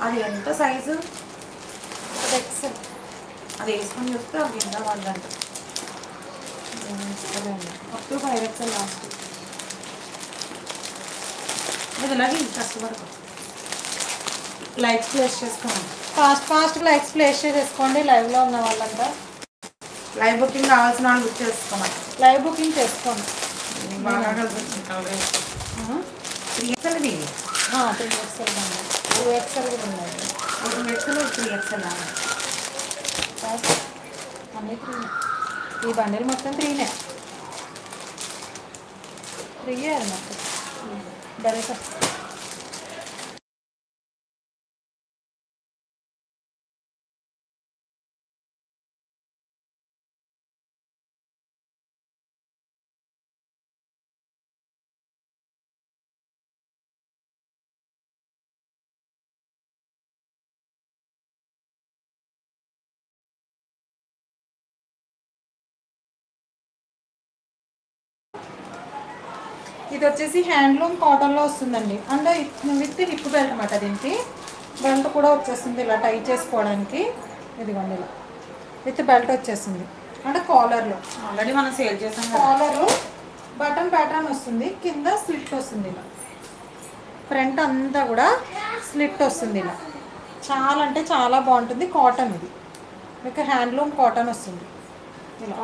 అది ఎంత size? XL. అది వేసుకొని చెప్తే అవి కింద వాళ్ళంట అప్ టు 5XL లాస్ట్. ఇది ఇలాగే కస్టమర్ లైక్స్ ప్లేస్ చేసుకోండి. ఫాస్ట్గా లైక్స్ ప్లేస్ చేసేసుకోండి. లైవ్లో ఉన్న వాళ్ళంతా లైవ్ బుకింగ్ కావాల్సిన వాళ్ళు బుక్ చేసుకోమని. లైవ్ బుకింగ్ చేసుకోండి. బాగా కలిసి 3XL ఇది 3XL ఉన్నాయి, 2XL కూడా ఉన్నాయి. 2XL 3XL అన్నీ 3. ఈ బండిల్ మొత్తం 3నే. 3 అది మొత్తం డైరెక్ట్. ఇది వచ్చేసి హ్యాండ్లూమ్ కాటన్లో వస్తుందండి. అండ్ విత్ హిప్ బెల్ట్ అనమాట. దీనికి బెల్ట్ కూడా వచ్చేస్తుంది ఇలా టై చేసుకోవడానికి. ఇదిగోండి ఇలా విత్ బెల్ట్ వచ్చేస్తుంది. అంటే కాలర్లో ఆల్రెడీ మనం సేల్ చేసాం. కాలరు బటన్ ప్యాటర్న్ వస్తుంది, కింద స్లిట్ వస్తుంది ఇలా. ఫ్రంట్ అంతా కూడా స్లిట్ వస్తుంది ఇలా. చాలా అంటే చాలా బాగుంటుంది. కాటన్ ఇది మీకు హ్యాండ్లూమ్ కాటన్ వస్తుంది ఇలా.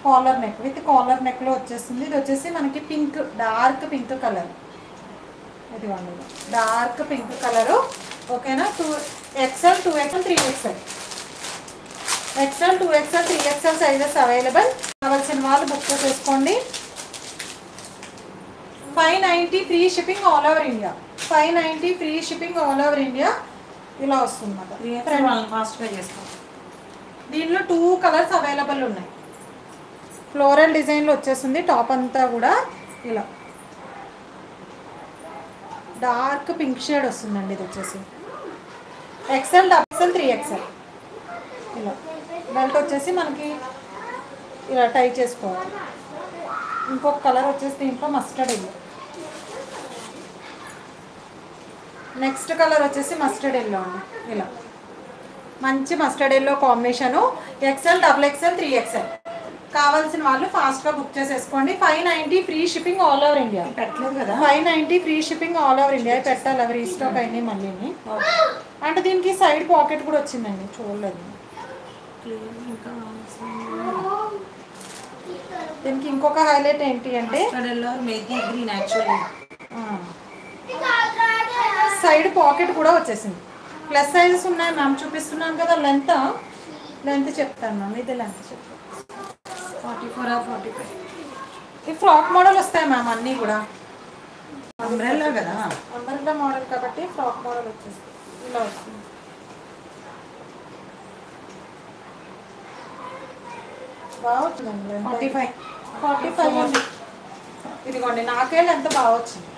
కాలర్ నెక్ విత్ కాలర్ నెక్లో వచ్చేస్తుంది. ఇది వచ్చేసి మనకి పింక్, డార్క్ పింక్ కలర్. ఇదిగోండి డార్క్ పింక్ కలరు. ఓకేనా? 2XL 2XL 3XL XL 2XL 3XL sizes available. కావాల్సిన వాళ్ళు బుక్ చేసుకోండి. 590 free shipping all over India. 590 free shipping all over India ఇలా వస్తుంది అన్నమాట. ఫాస్ట్గా చేసుకోండి. దీనిలో 2 కలర్స్ అవైలబుల్ ఉన్నాయి. ఫ్లోరల్ డిజైన్లో వచ్చేస్తుంది. టాప్ అంతా కూడా ఇలా డార్క్ పింక్ షేడ్ వస్తుందండి. ఇది వచ్చేసి XL 3XL ఇలా. బెల్ట్ వచ్చేసి మనకి ఇలా టై చేసుకోవాలి. ఇంకొక కలర్ వచ్చేసి దీంట్లో మస్టర్డ్ ఎల్లో. నెక్స్ట్ కలర్ వచ్చేసి మస్టర్డ్ ఎల్లో అండి. ఇలా మంచి mustard yellow combination. XL XXL 3XL కావాల్సిన వాళ్ళు ఫాస్ట్గా బుక్ చేసేసుకోండి. 590 free shipping all over India. పెట్టలేదు కదా? 590 free shipping all over India. పెట్టాలి అవి రీస్టాక్ అయినాయి మళ్ళీని. అంటే దీనికి సైడ్ పాకెట్ కూడా వచ్చిందండి, చూడలేదు. దీనికి ఇంకొక హైలైట్ ఏంటి అంటే సైడ్ పాకెట్ కూడా వచ్చేసింది. ప్లస్ సైజెస్ ఉన్నాయి మ్యామ్, చూపిస్తున్నాను కదా. లెంత్ చెప్తాను మ్యామ్. ఇది లెంత్ చెప్తాను. 44 or 45. ఈ ఫ్రాక్ మోడల్ వస్తాయి మ్యామ్ అన్నీ కూడా. అంబ్రెల్లా కదా? అంబ్రెల్లా మోడల్ కాబట్టి ఫ్రాక్ మోడల్ వచ్చేస్తుంది. ఇలా వస్తుంది. బాగా వచ్చిందండి. 45 ఇదిగోండి. నాకేళ్ళు ఎంత బాగా వచ్చింది.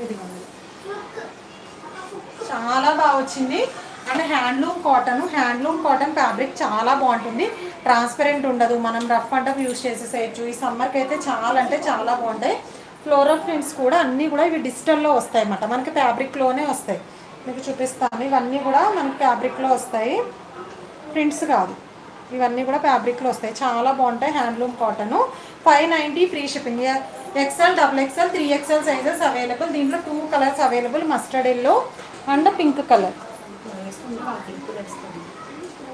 ఇదిగోండి చాలా బాగా వచ్చింది. అండ్ హ్యాండ్లూమ్ కాటన్ ఫ్యాబ్రిక్ చాలా బాగుంటుంది. ట్రాన్స్పరెంట్ ఉండదు. మనం రఫ్ అండ్ టఫ్ యూజ్ చేసేసేయచ్చు. ఈ సమ్మర్కి అయితే చాలా అంటే చాలా బాగుంటాయి. ఫ్లోరల్ ప్రింట్స్ కూడా అన్నీ కూడా ఇవి డిజిటల్లో వస్తాయి అన్నమాట. మనకి ఫ్యాబ్రిక్లోనే వస్తాయి. మీకు చూపిస్తాను. ఇవన్నీ కూడా మనకి ఫ్యాబ్రిక్లో వస్తాయి, ప్రింట్స్ కాదు. ఇవన్నీ కూడా ఫ్యాబ్రిక్లో వస్తాయి. చాలా బాగుంటాయి. Handloom cotton. 590 free shipping. XL XXL 3XL sizes available. దీంట్లో 2 colours available, mustard yellow and pink colour.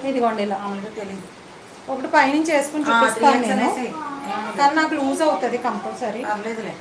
ఇదిగోండి ఇలా. తెలియదు. ఒకటి పైనుంచి వేసుకుని చూపిస్తాను నేను, కానీ నాకు లూజ్ అవుతుంది కంపల్సరీ. పర్లేదులే.